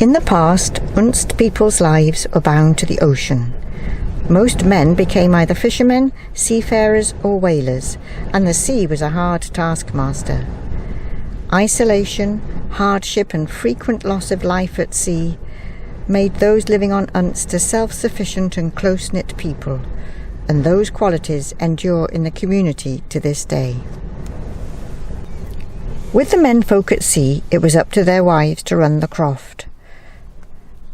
In the past, Unst people's lives were bound to the ocean. Most men became either fishermen, seafarers or whalers, and the sea was a hard taskmaster. Isolation, hardship and frequent loss of life at sea made those living on Unst a self-sufficient and close-knit people, and those qualities endure in the community to this day. With the menfolk at sea, it was up to their wives to run the croft.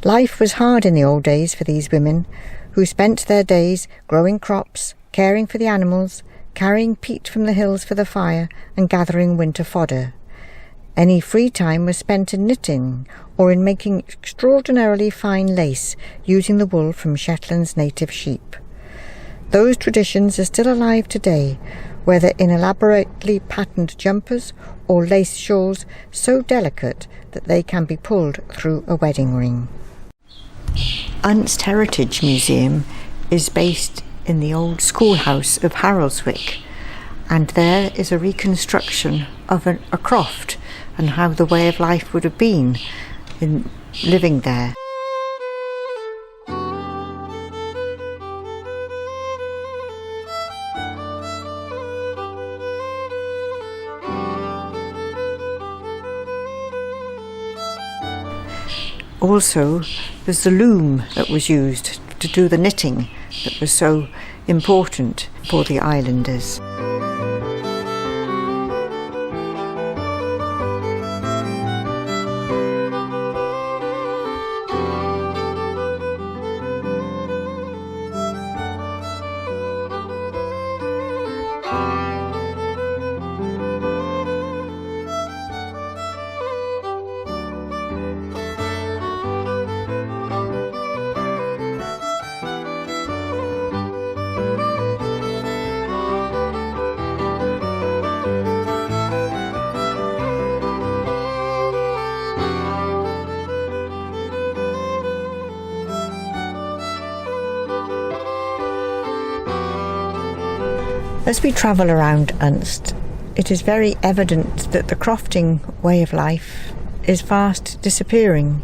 Life was hard in the old days for these women, who spent their days growing crops, caring for the animals, carrying peat from the hills for the fire, and gathering winter fodder. Any free time was spent in knitting or in making extraordinarily fine lace using the wool from Shetland's native sheep. Those traditions are still alive today, whether in elaborately patterned jumpers or lace shawls so delicate that they can be pulled through a wedding ring. Unst Heritage Museum is based in the old schoolhouse of Haroldswick, and there is a reconstruction of a croft and how the way of life would have been in living there. Also, there's the loom that was used to do the knitting that was so important for the islanders. As we travel around Unst, it is very evident that the crofting way of life is fast disappearing.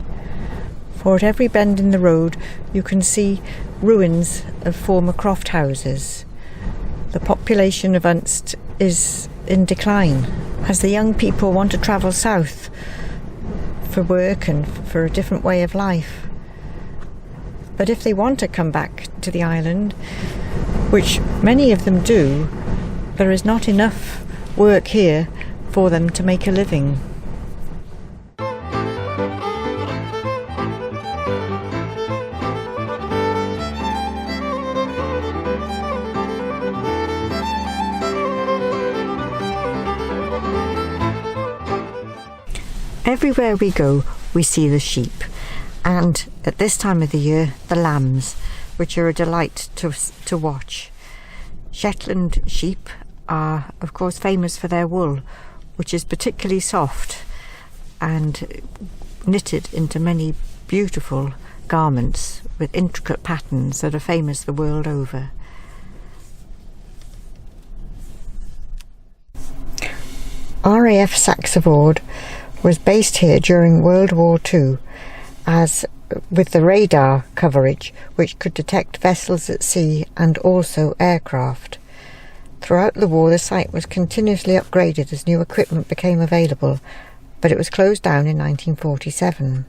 For at every bend in the road you can see ruins of former croft houses. The population of Unst is in decline as the young people want to travel south for work and for a different way of life. But if they want to come back to the island, which many of them do, there is not enough work here for them to make a living. Everywhere we go, we see the sheep, and at this time of the year, the lambs, which are a delight to watch. Shetland sheep are, of course, famous for their wool, which is particularly soft and knitted into many beautiful garments with intricate patterns that are famous the world over. RAF Saxa Vord was based here during World War II as with the radar coverage which could detect vessels at sea and also aircraft. Throughout the war the site was continuously upgraded as new equipment became available, but it was closed down in 1947.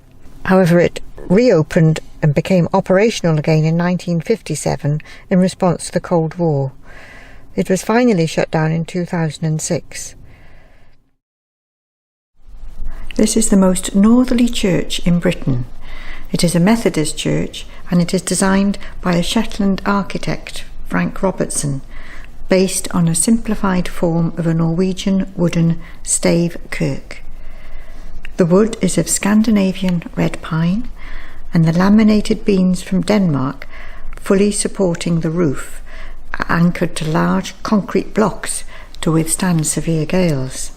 However, it reopened and became operational again in 1957 in response to the Cold War. It was finally shut down in 2006. This is the most northerly church in Britain. It is a Methodist church and it is designed by a Shetland architect, Frank Robertson, based on a simplified form of a Norwegian wooden stave kirk. The wood is of Scandinavian red pine and the laminated beams from Denmark, fully supporting the roof, are anchored to large concrete blocks to withstand severe gales.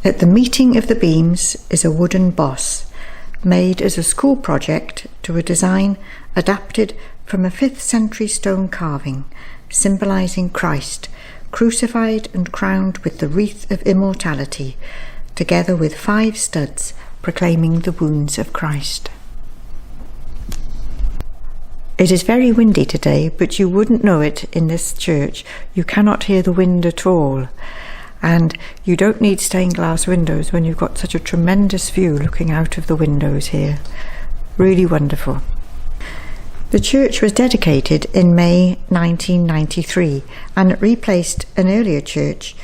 At the meeting of the beams is a wooden boss, made as a school project to a design adapted from a 5th century stone carving symbolising Christ, crucified and crowned with the wreath of immortality, together with 5 studs proclaiming the wounds of Christ. It is very windy today, but you wouldn't know it in this church. You cannot hear the wind at all. And you don't need stained glass windows when you've got such a tremendous view looking out of the windows here. Really wonderful. The church was dedicated in May 1993, and it replaced an earlier church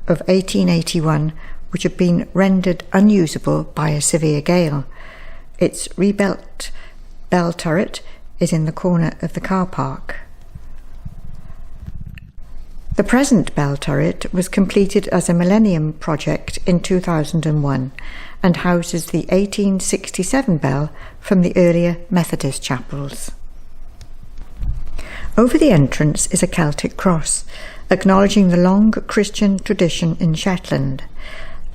of 1881 which had been rendered unusable by a severe gale. Its rebuilt bell turret is in the corner of the car park. The present bell turret was completed as a Millennium project in 2001 and houses the 1867 bell from the earlier Methodist chapels. Over the entrance is a Celtic cross, acknowledging the long Christian tradition in Shetland,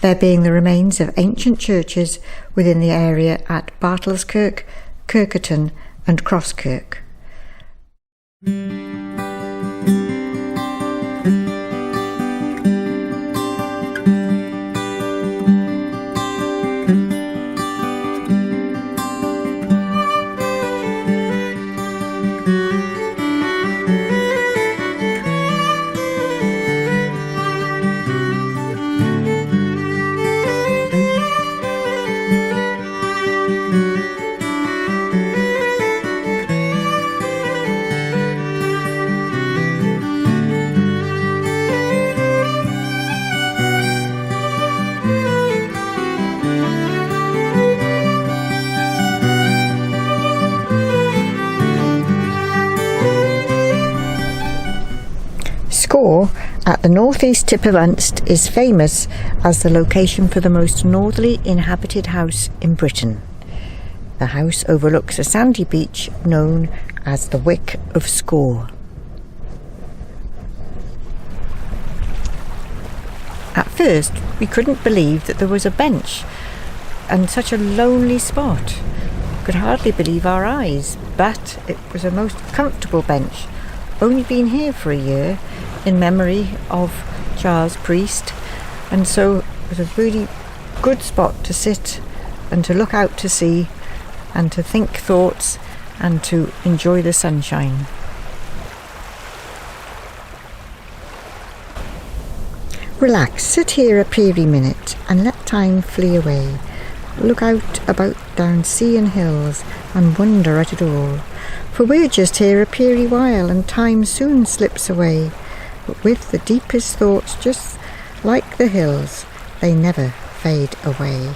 there being the remains of ancient churches within the area at Bartleskirk, Kirkerton and Crosskirk. Skaw, at the northeast tip of Unst, is famous as the location for the most northerly inhabited house in Britain. The house overlooks a sandy beach known as the Wick of Skaw. At first, we couldn't believe that there was a bench and such a lonely spot. We could hardly believe our eyes, but it was a most comfortable bench, only been here for a year, in memory of Charles Priest, and so it was a really good spot to sit and to look out to sea and to think thoughts and to enjoy the sunshine. Relax, sit here a peery minute and let time flee away. Look out about down sea and hills and wonder at it all. For we're just here a peery while and time soon slips away. But with the deepest thoughts, just like the hills, they never fade away.